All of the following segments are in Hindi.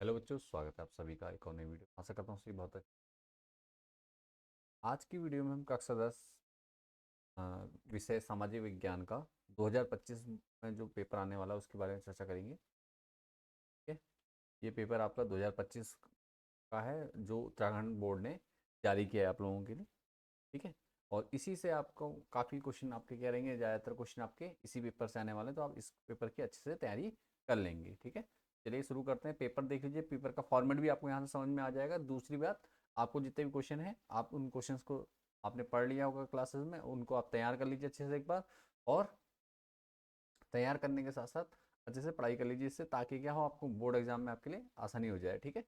हेलो बच्चों, स्वागत है आप सभी का एक और नई वीडियो। आशा करता हूँ सभी बहुत अच्छे। आज की वीडियो में हम कक्षा 10 विषय सामाजिक विज्ञान का 2025 में जो पेपर आने वाला है उसके बारे में चर्चा करेंगे। ठीक है, ये पेपर आपका 2025 का है जो उत्तराखंड बोर्ड ने जारी किया है आप लोगों के लिए। ठीक है, और इसी से आपको काफ़ी क्वेश्चन आपके क्या रहेंगे, ज़्यादातर क्वेश्चन आपके इसी पेपर से आने वाले हैं, तो आप इस पेपर की अच्छे से तैयारी कर लेंगे। ठीक है, चलिए शुरू करते हैं। पेपर देख लीजिए, पेपर का फॉर्मेट भी आपको यहाँ से समझ में आ जाएगा। दूसरी बात, आपको जितने भी क्वेश्चन हैं आप उन क्वेश्चंस को आपने पढ़ लिया होगा क्लासेस में, उनको आप तैयार कर लीजिए अच्छे से एक बार। और तैयार करने के साथ साथ अच्छे से पढ़ाई कर लीजिए इससे, ताकि क्या हो आपको बोर्ड एग्जाम में आपके लिए आसानी हो जाए। ठीक है,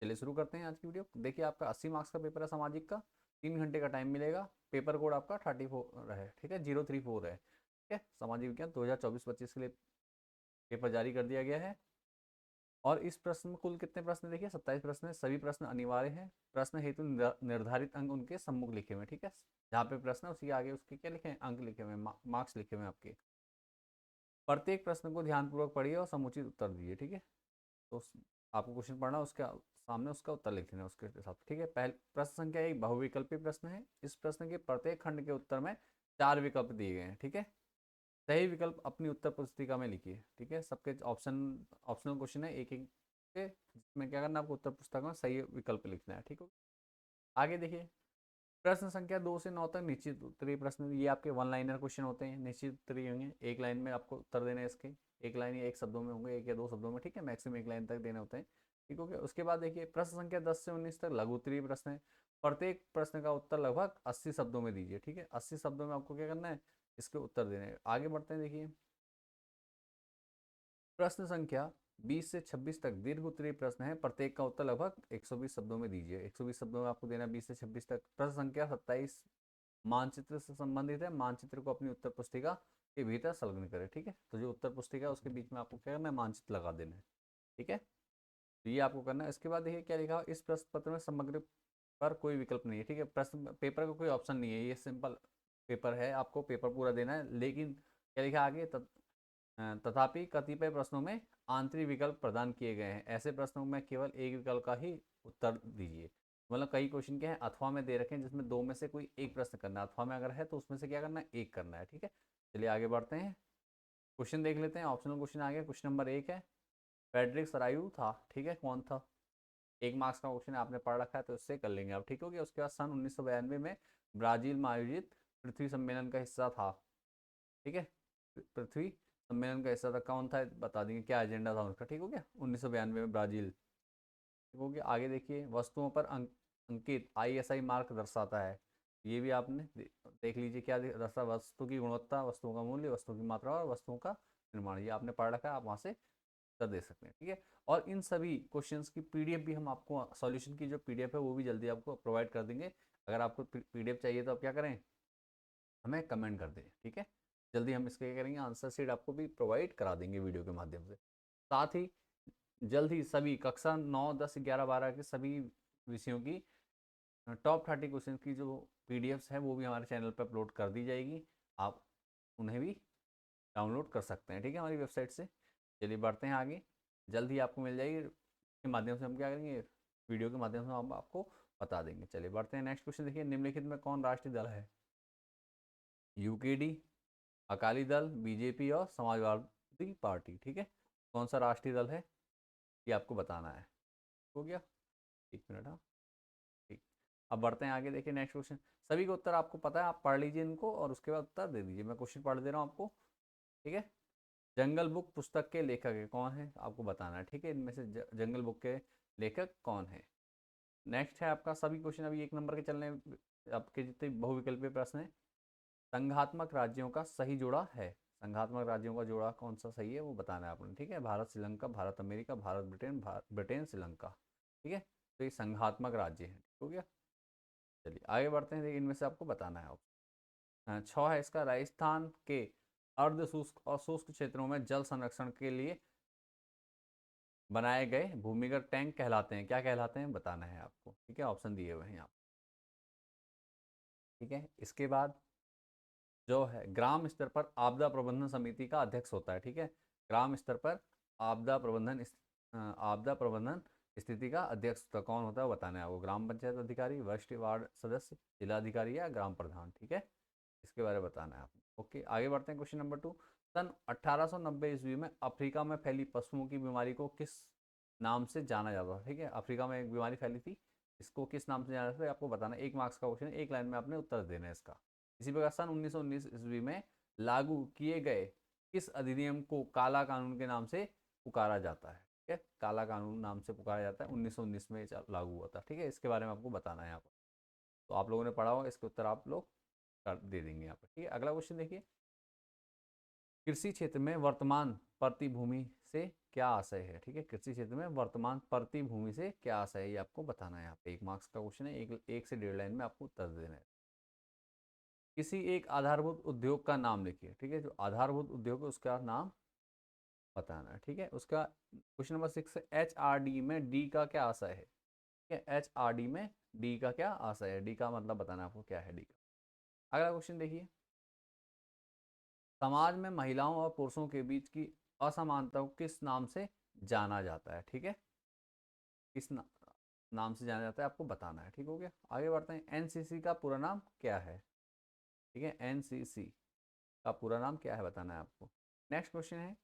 चलिए शुरू करते हैं आज की वीडियो। देखिए, आपका 80 मार्क्स का पेपर है सामाजिक का, 3 घंटे का टाइम मिलेगा। पेपर कोड आपका 34 है। ठीक है, 034 है। ठीक है, सामाजिक विज्ञान 2024-25 के लिए पेपर जारी कर दिया गया है। और इस प्रश्न में कुल कितने प्रश्न, देखिए 27 प्रश्न है। सभी प्रश्न अनिवार्य हैं। प्रश्न हेतु निर्धारित अंक उनके सम्मुख लिखे हुए हैं। ठीक है, जहाँ पे प्रश्न है उसी के आगे उसके क्या लिखे हैं, अंक लिखे हुए हैं, मार्क्स लिखे हुए हैं आपके। प्रत्येक प्रश्न को ध्यानपूर्वक पढ़िए और समुचित उत्तर दीजिए। ठीक है, तो आपको क्वेश्चन पढ़ना, उसके सामने उसका उत्तर लिख देना उसके हिसाब से। ठीक है, पहले प्रश्न संख्या एक बहुविकल्पी प्रश्न है। इस प्रश्न के प्रत्येक खंड के उत्तर में 4 विकल्प दिए गए हैं। ठीक है, सही विकल्प अपनी उत्तर पुस्तिका में लिखिए। ठीक है, सबके ऑप्शनल क्वेश्चन है एक एक के, जिसमें क्या करना है, आपको उत्तर पुस्तिका में सही विकल्प लिखना है। ठीक है, आगे देखिए, प्रश्न संख्या 2 से 9 तक निश्चित उत्तरीय प्रश्न, ये आपके वन लाइनर क्वेश्चन होते हैं, निश्चित उत्तरीय होंगे। एक लाइन में आपको उत्तर देने हैं इसके, एक लाइन या एक शब्दों में होंगे, एक या दो शब्दों में। ठीक है, मैक्सिमम एक लाइन तक देने होते हैं। ठीक हो गया। उसके बाद देखिए, प्रश्न संख्या 10 से 19 तक लघु उत्तरीय प्रश्न है। प्रत्येक प्रश्न का उत्तर लगभग 80 शब्दों में दीजिए। ठीक है, 80 शब्दों में आपको क्या करना है, इसके उत्तर देने हैं। आगे बढ़ते हैं, देखिए प्रश्न संख्या 20 से 26 तक दीर्घ उत्तरीय प्रश्न है। प्रत्येक का उत्तर लगभग 120 शब्दों में दीजिए। 120 शब्दों में आपको देना 20 से 26 तक। प्रश्न संख्या 27 मानचित्र से संबंधित है। मानचित्र को अपनी उत्तर पुस्तिका के भीतर संलग्न करें। ठीक है, तो जो उत्तर पुस्तिका है उसके बीच में आपको क्या करना है, मानचित्र लगा देना है। ठीक है, तो ये आपको करना है। इसके बाद देखिए क्या लिखा, इस प्रश्न पत्र में समग्र पर कोई विकल्प नहीं है। ठीक है, प्रश्न पेपर का कोई ऑप्शन नहीं है, ये सिंपल पेपर है, आपको पेपर पूरा देना है। लेकिन क्या लिखा आगे, तथापि कतिपय प्रश्नों में आंतरिक विकल्प प्रदान किए गए हैं। ऐसे प्रश्नों में केवल एक विकल्प का ही उत्तर दीजिए। मतलब कई क्वेश्चन क्या है, अथवा में दे रखे हैं, जिसमें दो में से कोई एक प्रश्न करना है। अथवा में अगर है तो उसमें से क्या करना है, एक करना है। ठीक है, चलिए आगे बढ़ते हैं, क्वेश्चन देख लेते हैं। ऑप्शनल क्वेश्चन आ गया। क्वेश्चन नंबर 1 है, फ्रेडरिक सरायू था। ठीक है, कौन था, 1 मार्क्स का क्वेश्चन आपने पढ़ रखा है तो इससे कर लेंगे आप। ठीक हो गया। उसके बाद सन 1992 में ब्राजील में आयोजित पृथ्वी सम्मेलन का हिस्सा था। ठीक है, पृथ्वी सम्मेलन का हिस्सा था, कौन था बता देंगे, क्या एजेंडा था उनका। ठीक हो गया, 1992 में ब्राजील। ठीक हो गया। आगे देखिए, वस्तुओं पर अंकित आईएसआई मार्क दर्शाता है। ये भी आपने देख लीजिए क्या दर्शा, वस्तु की गुणवत्ता, वस्तुओं का मूल्य, वस्तुओं की मात्रा और वस्तुओं का निर्माण। ये आपने पढ़ रखा है, आप वहाँ से उत्तर दे सकते हैं। ठीक है, और इन सभी क्वेश्चंस की पीडीएफ भी हम आपको, सॉल्यूशन की जो पीडीएफ है वो भी जल्दी आपको प्रोवाइड कर देंगे। अगर आपको पीडीएफ चाहिए तो आप क्या करें, हमें कमेंट कर दें। ठीक है, जल्दी हम इसके क्या करेंगे, आंसर शीट आपको भी प्रोवाइड करा देंगे वीडियो के माध्यम से। साथ ही जल्द ही सभी कक्षा 9, 10, 11, 12 के सभी विषयों की टॉप 30 क्वेश्चन की जो पीडीएफ्स है वो भी हमारे चैनल पर अपलोड कर दी जाएगी। आप उन्हें भी डाउनलोड कर सकते हैं। ठीक है, हमारी वेबसाइट से। चलिए बढ़ते हैं आगे, जल्द ही आपको मिल जाएगी। के माध्यम से हम क्या करेंगे, वीडियो के माध्यम से हम आपको बता देंगे। चलिए बढ़ते हैं, नेक्स्ट क्वेश्चन देखिए, निम्नलिखित में कौन राष्ट्रीय दल है। यूकेडी, अकाली दल, बीजेपी और समाजवादी पार्टी। ठीक है, कौन सा राष्ट्रीय दल है ये आपको बताना है। हो गया, 1 मिनट। हाँ, ठीक। अब बढ़ते हैं आगे, देखिए नेक्स्ट क्वेश्चन। सभी का उत्तर आपको पता है, आप पढ़ लीजिए इनको और उसके बाद उत्तर दे दीजिए। मैं क्वेश्चन पढ़ दे रहा हूँ आपको। ठीक है, जंगल बुक पुस्तक के लेखक है कौन है, आपको बताना है। ठीक है, इनमें से जंगल बुक के लेखक कौन है। नेक्स्ट है आपका, सभी क्वेश्चन अभी 1 नंबर के चलने, आपके जितने बहुविकल्पीय प्रश्न है। संघात्मक राज्यों का सही जोड़ा है। संघात्मक राज्यों का जोड़ा कौन सा सही है वो बताना है आपने। ठीक है, Bharat Sri Lanka, Bharat America, Bharat Britain, Britain Sri Lanka. ठीक है, तो ये संघात्मक राज्य है। ठीक हो गया। चलिए आगे बढ़ते हैं, देखिए इनमें से आपको बताना है। 6 है इसका, राजस्थान के अर्ध शुष्क और शुष्क क्षेत्रों में जल संरक्षण के लिए बनाए गए भूमिगत टैंक कहलाते हैं, क्या कहलाते हैं बताना है आपको। ठीक है, ऑप्शन दिए हुए हैं यहाँ। ठीक है, इसके बाद जो है, ग्राम स्तर पर आपदा प्रबंधन समिति का अध्यक्ष होता है। ठीक है, ग्राम स्तर पर आपदा प्रबंधन आपदा प्रबंधन स्थिति का अध्यक्ष तो कौन होता है वो बताना है आपको, ग्राम पंचायत अधिकारी, वरिष्ठ वार्ड सदस्य, जिला अधिकारी या ग्राम प्रधान। ठीक है, इसके बारे में बताना है आपको। ओके, आगे बढ़ते हैं। क्वेश्चन नंबर 2, सन 1890 ईस्वी में अफ्रीका में फैली पशुओं की बीमारी को किस नाम से जाना जाता था। ठीक है, अफ्रीका में एक बीमारी फैली थी, इसको किस नाम से जाना जाता है आपको बताना है। 1 मार्क्स का क्वेश्चन है, 1 लाइन में आपने उत्तर देना है इसका। इसी प्रकार सन 1919 ईस्वी में लागू किए गए किस अधिनियम को काला कानून के नाम से पुकारा जाता है। ठीक है, काला कानून नाम से पुकारा जाता है, 1919 में लागू हुआ था। ठीक है, इसके बारे में आपको बताना है यहाँ पर। तो आप लोगों ने पढ़ा होगा, इसके उत्तर आप लोग दे देंगे यहाँ पर। ठीक है, अगला क्वेश्चन देखिए, कृषि क्षेत्र में वर्तमान प्रतिभूमि से क्या आशय है। ठीक है, कृषि क्षेत्र में वर्तमान प्रतिभूमि से क्या आशय है, ये आपको बताना है यहाँ पे। 1 मार्क्स का क्वेश्चन है, एक से 1.5 लाइन में आपको उत्तर देना है। किसी एक आधारभूत उद्योग का नाम लिखिए। ठीक है, जो आधारभूत उद्योग है उसका नाम बताना है। ठीक है, उसका क्वेश्चन नंबर 6 है, HRD में डी का क्या आशय है। ठीक है, HRD में डी का क्या आशय है, डी का मतलब बताना है आपको क्या है डी का। अगला क्वेश्चन देखिए, समाज में महिलाओं और पुरुषों के बीच की असमानता को किस नाम से जाना जाता है। ठीक है, किस नाम से जाना जाता है आपको बताना है। ठीक हो गया, आगे बढ़ते हैं। एनसीसी का पूरा नाम क्या है। ठीक है, एनसीसी का पूरा नाम क्या है बताना है आपको। नेक्स्ट क्वेश्चन है,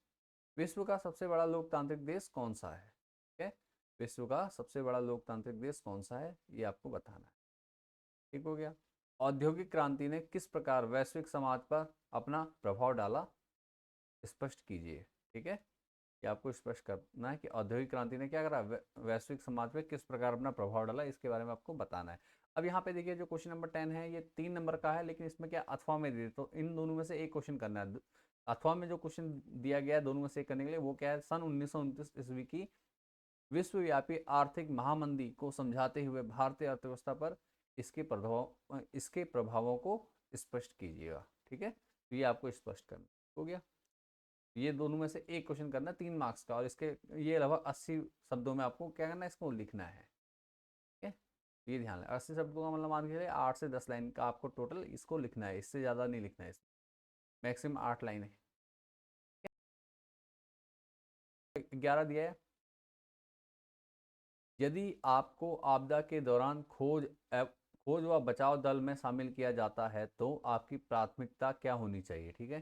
विश्व का सबसे बड़ा लोकतांत्रिक देश कौन सा है। ठीक है, विश्व का सबसे बड़ा लोकतांत्रिक देश कौन सा है ये आपको बताना है। ठीक हो गया, औद्योगिक क्रांति ने किस प्रकार वैश्विक समाज पर अपना प्रभाव डाला, स्पष्ट कीजिए। ठीक है, ये आपको स्पष्ट करना है कि औद्योगिक क्रांति ने क्या करा, वैश्विक समाज पे किस प्रकार अपना प्रभाव डाला, इसके बारे में आपको बताना है। अब यहाँ पे देखिए, जो क्वेश्चन नंबर 10 है ये 3 नंबर का है, लेकिन इसमें क्या अथवा में दे, तो इन दोनों में से एक क्वेश्चन करना है। अथवा में जो क्वेश्चन दिया गया है दोनों में से एक करने के लिए, वो क्या है, सन 1929 ईस्वी की विश्वव्यापी आर्थिक महामंदी को समझाते हुए भारतीय अर्थव्यवस्था पर इसके प्रभावों को स्पष्ट कीजिएगा। ठीक है, तो ये आपको स्पष्ट करना हो गया। ये दोनों में से एक क्वेश्चन करना है 3 मार्क्स का, और इसके ये लगभग 80 शब्दों में आपको क्या करना है, इसको लिखना है। ठीक है, ये ध्यान रखें, 80 शब्दों का मतलब मान के चलिए 8 से 10 लाइन का आपको टोटल इसको लिखना है, इससे ज़्यादा नहीं लिखना है, मैक्सिमम 8 लाइन है। 11 दिया है, यदि आपको आपदा के दौरान खोज व बचाव दल में शामिल किया जाता है तो आपकी प्राथमिकता क्या होनी चाहिए। ठीक है,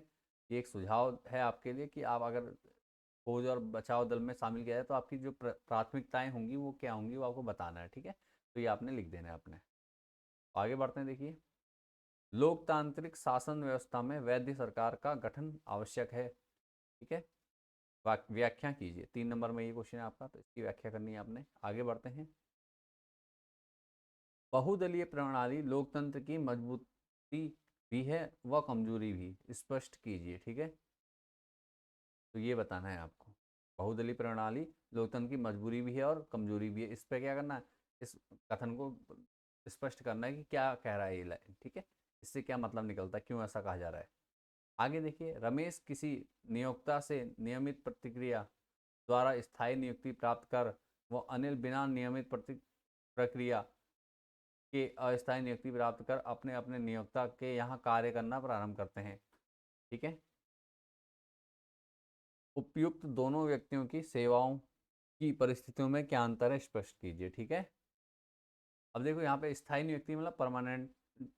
ये एक सुझाव है आपके लिए कि आप अगर खोज और बचाव दल में शामिल किया जाए तो आपकी जो प्राथमिकताएं होंगी वो क्या होंगी, वो आपको बताना है। ठीक है, तो ये आपने लिख देना है अपने। आगे बढ़ते हैं, देखिए, लोकतांत्रिक शासन व्यवस्था में वैध सरकार का गठन आवश्यक है। ठीक है, व्याख्या कीजिए। 3 नंबर में ये क्वेश्चन है आपका, तो इसकी व्याख्या करनी है आपने। आगे बढ़ते हैं, बहुदलीय प्रणाली लोकतंत्र की मजबूती भी है व कमजोरी भी, स्पष्ट कीजिए। ठीक है, तो ये बताना है आपको, बहुदलीय प्रणाली लोकतंत्र की मजबूरी भी है और कमजोरी भी है, इस पर क्या करना है, इस कथन को स्पष्ट करना है कि क्या कह रहा है ये लाइन। ठीक है, इससे क्या मतलब निकलता है, क्यों ऐसा कहा जा रहा है। आगे देखिए, रमेश किसी नियोक्ता से नियमित प्रतिक्रिया द्वारा स्थायी नियुक्ति प्राप्त कर वो अनिल बिना नियमित प्रक्रिया के अस्थायी नियुक्ति प्राप्त कर अपने अपने नियोक्ता के यहाँ कार्य करना प्रारंभ करते हैं। ठीक है, उपयुक्त दोनों व्यक्तियों की सेवाओं की परिस्थितियों में क्या अंतर है, स्पष्ट कीजिए। ठीक है, अब देखो यहाँ पे स्थायी नियुक्ति मतलब परमानेंट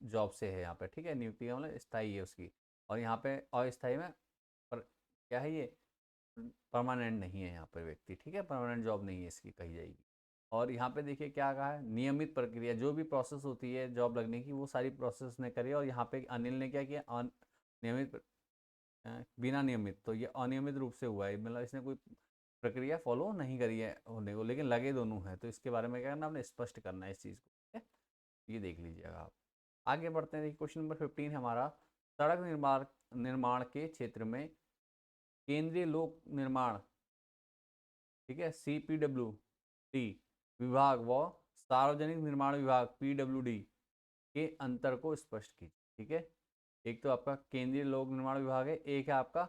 जॉब से है यहाँ पे। ठीक है, नियुक्ति का मतलब स्थायी है उसकी, और यहाँ पे अस्थायी में पर क्या है, ये परमानेंट नहीं है यहाँ पर व्यक्ति। ठीक है, परमानेंट जॉब नहीं है इसकी कही जाएगी। और यहाँ पे देखिए क्या कहा है, नियमित प्रक्रिया, जो भी प्रोसेस होती है जॉब लगने की वो सारी प्रोसेस ने करी, और यहाँ पे अनिल ने क्या किया, नियमित बिना नियमित, तो ये अनियमित रूप से हुआ है, मतलब इसने कोई प्रक्रिया फॉलो नहीं करी है होने को, लेकिन लगे दोनों हैं, तो इसके बारे में क्या करना, आपने स्पष्ट करना है इस चीज़ को। ठीक है, ये देख लीजिएगा आप। आगे बढ़ते हैं, देखिए क्वेश्चन नंबर 15 है हमारा, सड़क निर्माण निर्माण के क्षेत्र में केंद्रीय लोक निर्माण, ठीक है, CPWD विभाग व सार्वजनिक निर्माण विभाग PWD के अंतर को स्पष्ट कीजिए। ठीक है, एक तो आपका केंद्रीय लोक निर्माण विभाग है, एक है आपका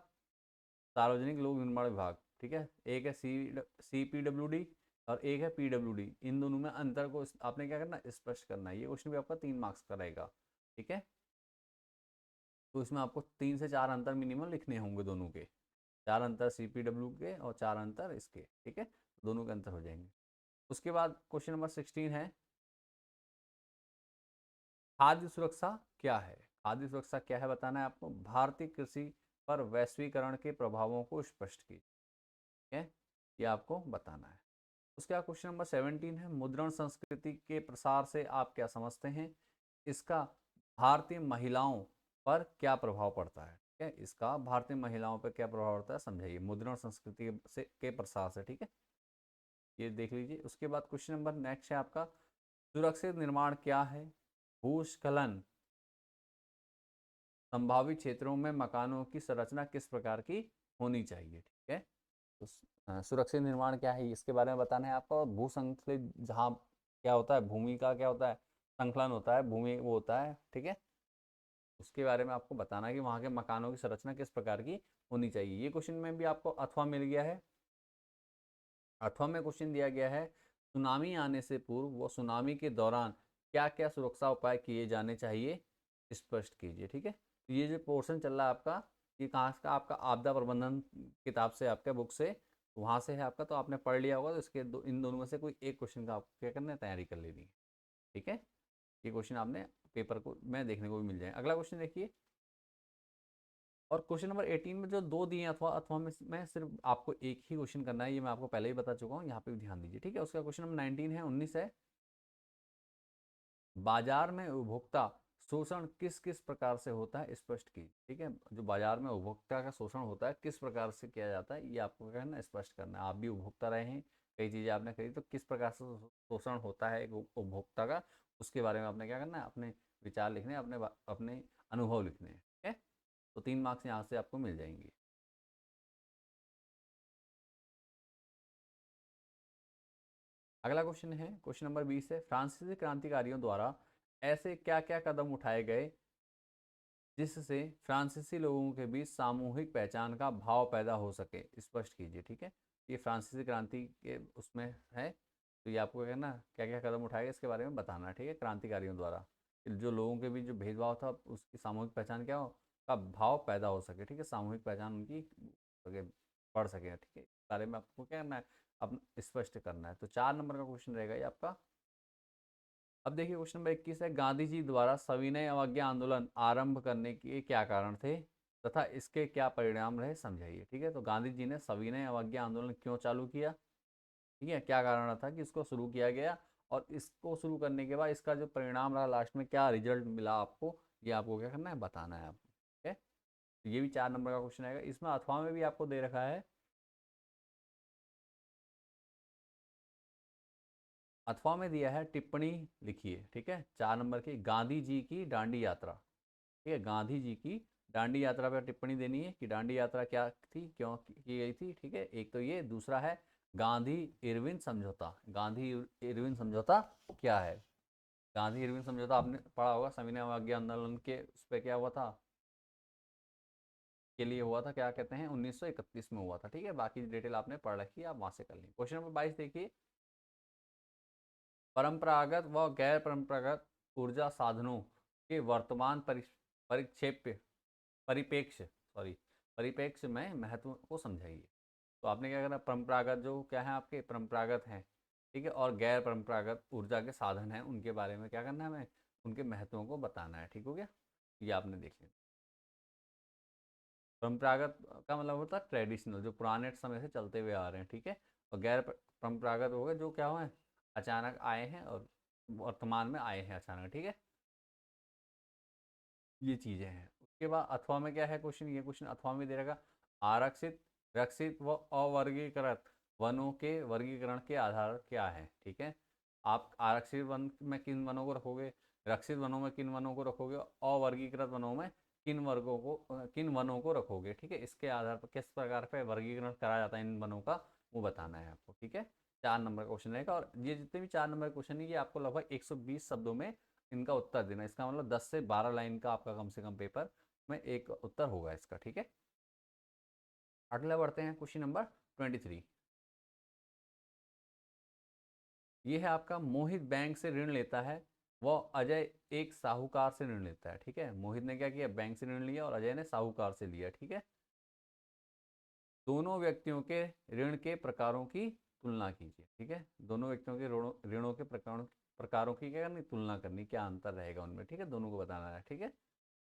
सार्वजनिक लोक निर्माण विभाग। ठीक है, एक है CPWD और एक है PWD, इन दोनों में अंतर को आपने क्या करना, स्पष्ट करना है। ये क्वेश्चन भी आपका 3 मार्क्स का रहेगा। ठीक है, तो इसमें आपको 3 से 4 अंतर मिनिमम लिखने होंगे दोनों के, 4 अंतर CPW के और 4 अंतर इसके। ठीक है, दोनों के अंतर हो जाएंगे। उसके बाद क्वेश्चन नंबर 16 है, खाद्य सुरक्षा क्या है। खाद्य सुरक्षा क्या है बताना है आपको। भारतीय कृषि पर वैश्वीकरण के प्रभावों को स्पष्ट कीजिए, ठीक है, ये आपको बताना है। उसके बाद क्वेश्चन नंबर 17 है, मुद्रण संस्कृति के प्रसार से आप क्या समझते हैं, इसका भारतीय महिलाओं पर क्या प्रभाव पड़ता है। ठीक है, इसका भारतीय महिलाओं पर क्या प्रभाव पड़ता है समझाइए, मुद्रण संस्कृति से के प्रसार से। ठीक है, ये देख लीजिए। उसके बाद क्वेश्चन नंबर नेक्स्ट है आपका, सुरक्षित निर्माण क्या है, भूस्खलन संभावित क्षेत्रों में मकानों की संरचना किस प्रकार की होनी चाहिए। ठीक है, तो सुरक्षित निर्माण क्या है इसके बारे में बताना है आपको। भूसंकलित जहाँ क्या होता है, भूमि का क्या होता है, संकलन होता है, भूमि वो होता है। ठीक है, उसके बारे में आपको बताना है कि वहाँ के मकानों की संरचना किस प्रकार की होनी चाहिए। ये क्वेश्चन में भी आपको अथवा मिल गया है। अथवा में क्वेश्चन दिया गया है, सुनामी आने से पूर्व व सुनामी के दौरान क्या क्या सुरक्षा उपाय किए जाने चाहिए, स्पष्ट कीजिए। ठीक है, तो ये जो पोर्शन चल रहा है आपका, ये कहाँ का, आपका आपदा प्रबंधन किताब से, आपके बुक से, वहाँ से है आपका, तो आपने पढ़ लिया होगा। तो इसके इन दोनों में से कोई एक क्वेश्चन का आपको क्या करना है, तैयारी कर लेनी है। ठीक है, ये क्वेश्चन आपने पेपर को में देखने को भी मिल जाए। अगला क्वेश्चन देखिए, और क्वेश्चन नंबर 18 में जो दो दिए अथवा अथवा में सिर्फ आपको एक ही क्वेश्चन करना है, ये मैं आपको पहले ही बता चुका हूँ, यहाँ पे भी ध्यान दीजिए। ठीक है, उसका क्वेश्चन नंबर 19 है, 19 है, बाजार में उपभोक्ता शोषण किस किस प्रकार से होता है, स्पष्ट कीजिए। ठीक है, जो बाजार में उपभोक्ता का शोषण होता है किस प्रकार से किया जाता है, ये आपको क्या करना, स्पष्ट करना है। आप भी उपभोक्ता रहे हैं, कई चीज़ें आपने खरीदी, तो किस प्रकार से शोषण होता है एक उपभोक्ता का, उसके बारे में आपने क्या करना है, अपने विचार लिखने, अपने अनुभव लिखने हैं। ठीक है, तो 3 मार्क्स यहाँ से आपको मिल जाएंगे। अगला क्वेश्चन है, क्वेश्चन नंबर 20 है, फ्रांसीसी क्रांतिकारियों द्वारा ऐसे क्या क्या कदम उठाए गए जिससे फ्रांसीसी लोगों के बीच सामूहिक पहचान का भाव पैदा हो सके, स्पष्ट कीजिए। ठीक है, ये फ्रांसीसी क्रांति के उसमें है, तो ये आपको क्या करना, क्या क्या कदम उठाए गए इसके बारे में बताना है। ठीक है, क्रांतिकारियों द्वारा जो लोगों के बीच जो भेदभाव था उसकी सामूहिक पहचान क्या हो, का भाव पैदा हो सके। ठीक है, सामूहिक पहचान उनकी आगे बढ़ सके। ठीक है, इस बारे में आपको क्या करना है, अब स्पष्ट करना है। तो 4 नंबर का क्वेश्चन रहेगा ये आपका। अब देखिए क्वेश्चन नंबर 21 है, गांधी जी द्वारा सविनय अवज्ञा आंदोलन आरंभ करने के क्या कारण थे तथा इसके क्या परिणाम रहे, समझाइए। ठीक है, तो गांधी जी ने सविनय अवज्ञा आंदोलन क्यों चालू किया, ठीक है, क्या कारण था कि इसको शुरू किया गया, और इसको शुरू करने के बाद इसका जो परिणाम रहा, लास्ट में क्या रिजल्ट मिला आपको, ये आपको क्या करना है, बताना है आपको। ठीक है, तो ये भी 4 नंबर का क्वेश्चन आएगा। इसमें अथवा में भी आपको दे रखा है, अथवा में दिया है, टिप्पणी लिखिए। ठीक है, 4 नंबर की, गांधी जी की दांडी यात्रा। ठीक है, गांधी जी की दांडी यात्रा पर टिप्पणी देनी है कि दांडी यात्रा क्या थी, क्यों की गई थी। ठीक है, एक तो ये, दूसरा है गांधी इरविन समझौता। गांधी इरविन समझौता क्या है, गांधी इरविन समझौता आपने पढ़ा होगा, सविनय अवज्ञा आंदोलन के उस पर क्या हुआ था, के लिए हुआ था, क्या कहते हैं, 1931 में हुआ था। ठीक है, बाकी डिटेल आपने पढ़ रखी है, आप वहां से कर लेंगे। क्वेश्चन नंबर 22 देखिए, परंपरागत व गैर परंपरागत ऊर्जा साधनों के वर्तमान परिक्षेप्य परिप्रेक्ष्य सॉरी परिप्रेक्ष्य में महत्व को समझाइए। तो आपने क्या करना, परंपरागत जो क्या है आपके, परंपरागत हैं, ठीक है, और गैर परंपरागत ऊर्जा के साधन हैं, उनके बारे में क्या करना है, हमें उनके महत्वों को बताना है। ठीक हो गया, ये आपने देख लिया। परंपरागत का मतलब होता है ट्रेडिशनल, जो पुराने समय से चलते हुए आ रहे हैं। ठीक है, और गैर परंपरागत हो गए जो क्या हुए, अचानक आए हैं और वर्तमान में आए हैं अचानक। ठीक है, ये चीज़ें हैं। उसके बाद अथवा में क्या है क्वेश्चन, ये क्वेश्चन अथवा में दे रहेगा, आरक्षित, रक्षित व अवर्गीकृत वनों के वर्गीकरण के आधार क्या है। ठीक है, आप आरक्षित वन में किन वनों को रखोगे, रक्षित वनों में किन वनों को रखोगे, अवर्गीकृत वनों में किन वर्गों को, किन वनों को रखोगे। ठीक है, इसके आधार पर किस प्रकार पर वर्गीकरण करा जाता है इन वनों का, वो बताना है आपको। ठीक है, 4 नंबर का क्वेश्चन रहेगा, और ये जितने भी 4 नंबर क्वेश्चन है ये आपको लगभग 120 शब्दों में इनका उत्तर देना। इसका मतलब 10 से 12 लाइन का आपका कम से कम पेपर में एक उत्तर होगा इसका। ठीक है, अगला बढ़ते हैं, क्वेश्चन नंबर 23। ये है आपका, मोहित बैंक से ऋण लेता है वो अजय एक साहूकार से ऋण लेता है। ठीक है, मोहित ने क्या किया, बैंक से ऋण लिया और अजय ने साहूकार से लिया। ठीक है, दोनों व्यक्तियों के ऋण के प्रकारों की तुलना कीजिए। ठीक है, दोनों व्यक्तियों के ऋणों के प्रकारों की क्या करनी, तुलना करनी, क्या अंतर रहेगा उनमें। ठीक है, दोनों को बताना है। ठीक है,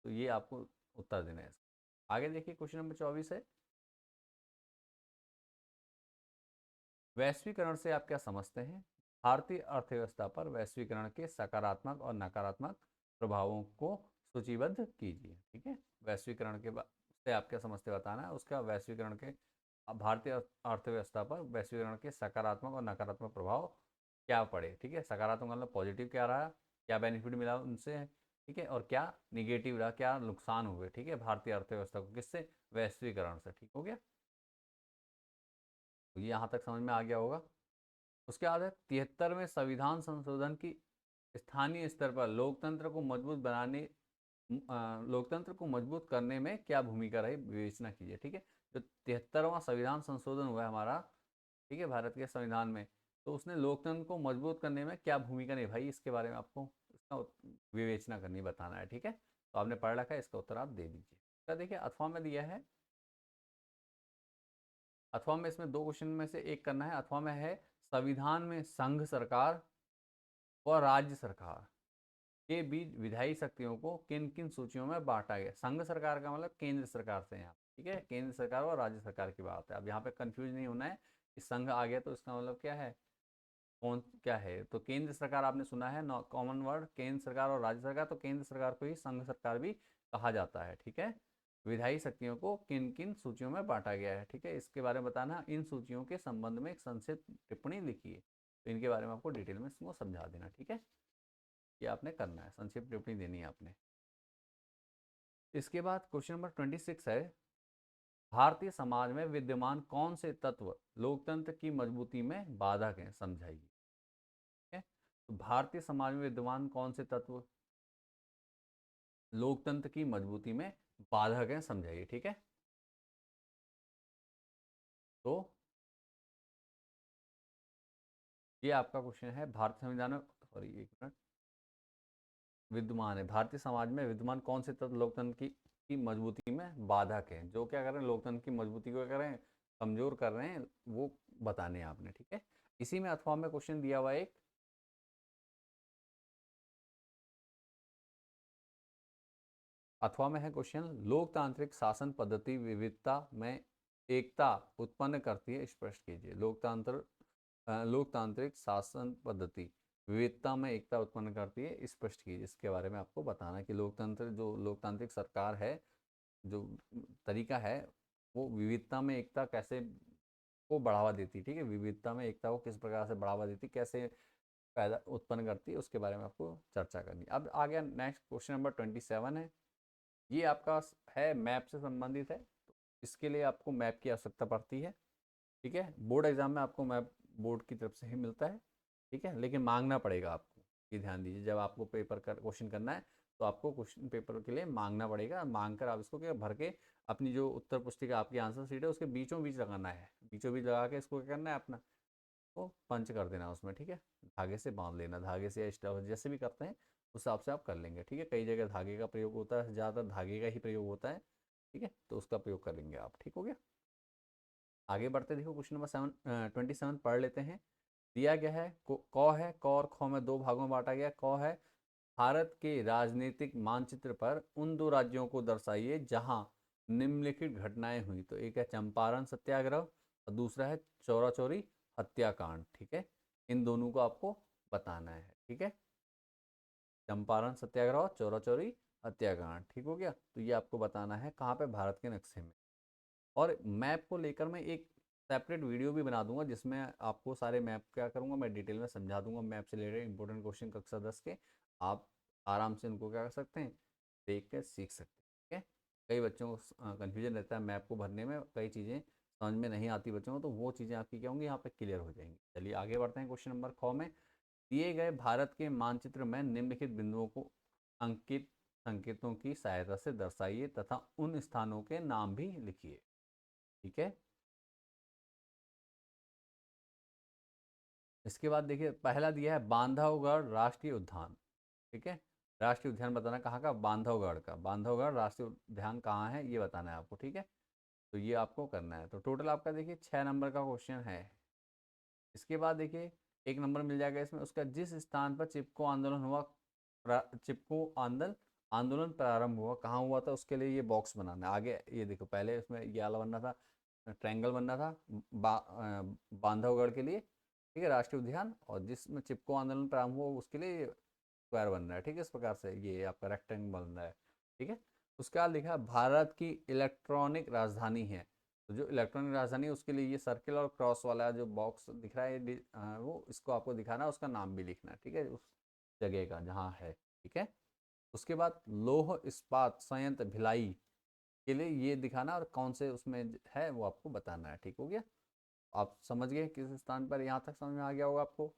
तो ये आपको उत्तर देना है इसका। आगे देखिए क्वेश्चन नंबर 24 है, वैश्वीकरण से आप क्या समझते हैं? भारतीय अर्थव्यवस्था पर वैश्वीकरण के सकारात्मक और नकारात्मक प्रभावों को सूचीबद्ध कीजिए। ठीक है, वैश्वीकरण के से आप क्या समझते बताना है, उसका वैश्वीकरण के भारतीय अर्थव्यवस्था पर वैश्वीकरण के सकारात्मक और नकारात्मक प्रभाव क्या पड़े। ठीक है, सकारात्मक मतलब पॉजिटिव क्या रहा, क्या बेनिफिट मिला उनसे। ठीक है, और क्या निगेटिव रहा, क्या नुकसान हुए। ठीक है, भारतीय अर्थव्यवस्था को किससे, वैश्वीकरण से। ठीक हो गया, तो ये यहाँ तक समझ में आ गया होगा। उसके बाद है 73वें संविधान संशोधन की स्थानीय स्तर पर लोकतंत्र को मजबूत लोकतंत्र को मजबूत करने में क्या भूमिका रही, विवेचना कीजिए। ठीक है, जो 73वां संविधान संशोधन हुआ है हमारा, ठीक है, भारत के संविधान में, तो उसने लोकतंत्र को मजबूत करने में क्या भूमिका निभाई, इसके बारे में आपको इसका विवेचना करनी, बताना है। ठीक है, तो आपने पढ़ रखा है, इसका उत्तर आप दे दीजिए। क्या देखिए अथवा में दिया है, अथवा में इसमें दो क्वेश्चन में से एक करना है। अथवा में है संविधान में संघ सरकार व राज्य सरकार के बीच विधायी शक्तियों को किन किन सूचियों में बांटा गया। संघ सरकार का मतलब केंद्र सरकार से यहाँ, ठीक है, केंद्र सरकार और राज्य सरकार की बात है। अब यहाँ पे कंफ्यूज नहीं होना है कि संघ आ गया तो इसका मतलब क्या है, कौन क्या है। तो केंद्र सरकार आपने सुना है, कॉमन वर्ड, केंद्र सरकार और राज्य सरकार, तो केंद्र सरकार को ही संघ सरकार भी कहा जाता है। ठीक है, विधायी शक्तियों को किन किन सूचियों में बांटा गया है, ठीक है, इसके बारे में बताना। इन सूचियों के संबंध में एक संक्षिप्त टिप्पणी लिखिए, तो इनके बारे में आपको डिटेल में इसको समझा देना। ठीक है, ये आपने करना है, संक्षिप्त टिप्पणी देनी है आपने। इसके बाद क्वेश्चन नंबर 26 है, भारतीय समाज में विद्यमान कौन से तत्व लोकतंत्र की मजबूती में बाधक हैं, समझाइए। है, तो भारतीय समाज में विद्यमान कौन से तत्व लोकतंत्र की मजबूती में बाधक हैं, समझाइए। ठीक है, तो ये आपका क्वेश्चन है, भारतीय संविधान में, सॉरी एक मिनट, विद्यमान है, भारतीय समाज में विद्यमान कौन से तत्व लोकतंत्र की मजबूती में बाधक हैं, जो क्या कर रहे हैं, लोकतंत्र की मजबूती को क्या कर रहे हैं, कमजोर कर रहे हैं, वो बताने हैं आपने। ठीक है, इसी में अथवा में क्वेश्चन दिया हुआ एक, अथवा में है क्वेश्चन, लोकतांत्रिक शासन पद्धति विविधता में एकता उत्पन्न करती है, स्पष्ट कीजिए। लोकतांत्रिक शासन पद्धति विविधता में एकता उत्पन्न करती है, स्पष्ट कीजिए। इसके बारे में आपको बताना है कि लोकतंत्र, जो लोकतांत्रिक सरकार है, जो तरीका है, वो विविधता में एकता कैसे को बढ़ावा देती है। ठीक है, विविधता में एकता को किस प्रकार से बढ़ावा देती, कैसे पैदा उत्पन्न करती है, उसके बारे में आपको चर्चा करनी है। अब आ गया नेक्स्ट क्वेश्चन नंबर 27 है, ये आपका है मैप से संबंधित है, तो इसके लिए आपको मैप की आवश्यकता पड़ती है। ठीक है, बोर्ड एग्जाम में आपको मैप बोर्ड की तरफ से ही मिलता है। ठीक है, लेकिन मांगना पड़ेगा आपको, ये ध्यान दीजिए, जब आपको पेपर कर क्वेश्चन करना है तो आपको क्वेश्चन पेपर के लिए मांगना पड़ेगा। मांग कर आप इसको क्या भर के अपनी जो उत्तर पुस्तिका आपकी आंसर शीट है उसके बीचों बीच लगाना है, बीचों बीच लगा के इसको क्या करना है, अपना को पंच कर देना उसमें। ठीक है, धागे से बांध लेना, धागे से या स्टफ जैसे भी करते हैं उस हिसाब से आप कर लेंगे। ठीक है, कई जगह धागे का प्रयोग होता है, ज़्यादातर धागे का ही प्रयोग होता है। ठीक है, तो उसका प्रयोग करेंगे आप। ठीक हो गया, आगे बढ़ते, देखो क्वेश्चन नंबर 27 पढ़ लेते हैं। दिया गया है, क है, क और ख में दो भागों में बांटा गया। क है, भारत के राजनीतिक मानचित्र पर उन दो राज्यों को दर्शाइए जहां निम्नलिखित घटनाएं हुई। तो एक है चंपारण सत्याग्रह और दूसरा है चौरा चौरी हत्याकांड। ठीक है, इन दोनों को आपको बताना है। ठीक है, चंपारण सत्याग्रह और चौरा चौरी हत्याकांड। ठीक हो गया, तो ये आपको बताना है कहाँ पे, भारत के नक्शे में। और मैप को लेकर मैं एक सेपरेट वीडियो भी बना दूंगा, जिसमें आपको सारे मैप क्या करूंगा, मैं डिटेल में समझा दूंगा। मैप से रिलेटेड इंपॉर्टेंट क्वेश्चन कक्षा 10 के, आप आराम से उनको क्या कर सकते हैं, देख कर सीख सकते हैं। ठीक है, कई बच्चों को कन्फ्यूजन रहता है मैप को भरने में, कई चीज़ें समझ में नहीं आती बच्चों को, तो वो चीज़ें आपकी क्या होंगी, यहाँ पे क्लियर हो जाएंगी। चलिए आगे बढ़ते हैं क्वेश्चन नंबर 6 में। दिए गए भारत के मानचित्र में निम्नलिखित बिंदुओं को अंकित संकेतों की सहायता से दर्शाइए तथा उन स्थानों के नाम भी लिखिए। ठीक है, इसके बाद देखिए पहला दिया है बांधवगढ़ राष्ट्रीय उद्यान। ठीक है, राष्ट्रीय उद्यान बताना कहाँ का, बांधवगढ़ का। बांधवगढ़ राष्ट्रीय उद्यान कहाँ है ये बताना है आपको। ठीक है, तो ये आपको करना है। तो टोटल आपका देखिए 6 नंबर का क्वेश्चन है। इसके बाद देखिए एक नंबर मिल जाएगा इसमें, उसका जिस स्थान पर चिपको आंदोलन हुआ, चिपको आंदोलन प्रारंभ हुआ, कहाँ हुआ था, उसके लिए ये बॉक्स बनाना है। आगे ये देखो, पहले इसमें ये वाला बनना था, ट्रायंगल बनना था बांधवगढ़ के लिए, ठीक है, राष्ट्रीय उद्यान, और जिसमें चिपको आंदोलन प्रारंभ हुआ उसके लिए स्क्वायर बन रहा है, ठीक है, इस प्रकार से ये आपका रेक्टेंगल बन रहा है, ठीक है। उसके बाद लिखा है भारत की इलेक्ट्रॉनिक राजधानी है, तो जो इलेक्ट्रॉनिक राजधानी है उसके लिए ये सर्किल और क्रॉस वाला जो बॉक्स दिख रहा है वो इसको आपको दिखाना है, उसका नाम भी लिखना है, ठीक है, उस जगह का जहाँ है, ठीक है। उसके बाद लौह इस्पात संयंत्र भिलाई के लिए ये दिखाना, और कौन से उसमें है वो आपको बताना है, ठीक हो गया। आप समझ गए किस स्थान पर, यहाँ तक समझ में आ गया होगा आपको।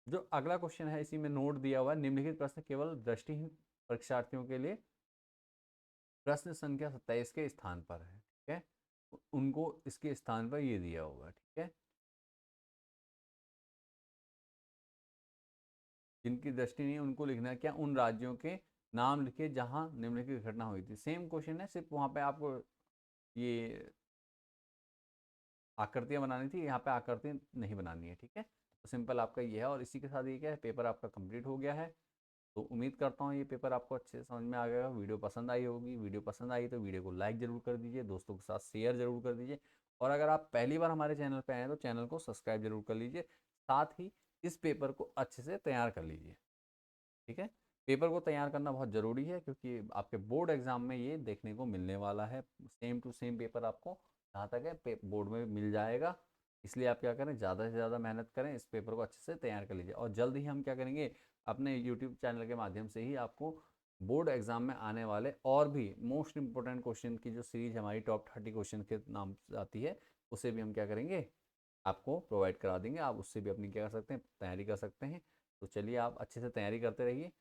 जो अगला क्वेश्चन है इसी में नोट दिया हुआ है, निम्नलिखित प्रश्न केवल दृष्टिहीन परीक्षार्थियों के लिए प्रश्न संख्या 27 के स्थान पर है, ठीक है, उनको इसके स्थान पर ये दिया होगा, ठीक है। जिनकी दृष्टि नहीं है उनको लिखना है क्या, उन राज्यों के नाम लिखे जहां निम्नलिखित घटना हुई थी। सेम क्वेश्चन है, सिर्फ वहां पे आपको ये आकृतियां बनानी थी, यहाँ पे आकृति नहीं बनानी है, ठीक है। तो सिंपल आपका ये है, और इसी के साथ ये क्या है, पेपर आपका कंप्लीट हो गया है। तो उम्मीद करता हूँ ये पेपर आपको अच्छे से समझ में आ गया, वीडियो पसंद आई होगी। वीडियो पसंद आई तो वीडियो को लाइक ज़रूर कर दीजिए, दोस्तों के साथ शेयर ज़रूर कर दीजिए, और अगर आप पहली बार हमारे चैनल पर आए हैं तो चैनल को सब्सक्राइब जरूर कर लीजिए। साथ ही इस पेपर को अच्छे से तैयार कर लीजिए, ठीक है। पेपर को तैयार करना बहुत ज़रूरी है, क्योंकि आपके बोर्ड एग्जाम में ये देखने को मिलने वाला है, सेम टू सेम पेपर आपको जहाँ तक है बोर्ड में मिल जाएगा। इसलिए आप क्या करें, ज़्यादा से ज़्यादा मेहनत करें, इस पेपर को अच्छे से तैयार कर लीजिए, और जल्द ही हम क्या करेंगे, अपने यूट्यूब चैनल के माध्यम से ही आपको बोर्ड एग्जाम में आने वाले और भी मोस्ट इंपॉर्टेंट क्वेश्चन की जो सीरीज हमारी टॉप 30 क्वेश्चन के नाम से आती है, उसे भी हम क्या करेंगे, आपको प्रोवाइड करा देंगे। आप उससे भी अपनी क्या कर सकते हैं, तैयारी कर सकते हैं। तो चलिए आप अच्छे से तैयारी करते रहिए।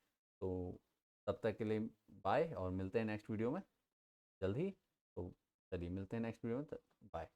तो तब तक के लिए बाय, और मिलते हैं नेक्स्ट वीडियो में जल्द ही। तो चलिए मिलते हैं नेक्स्ट वीडियो में, बाय।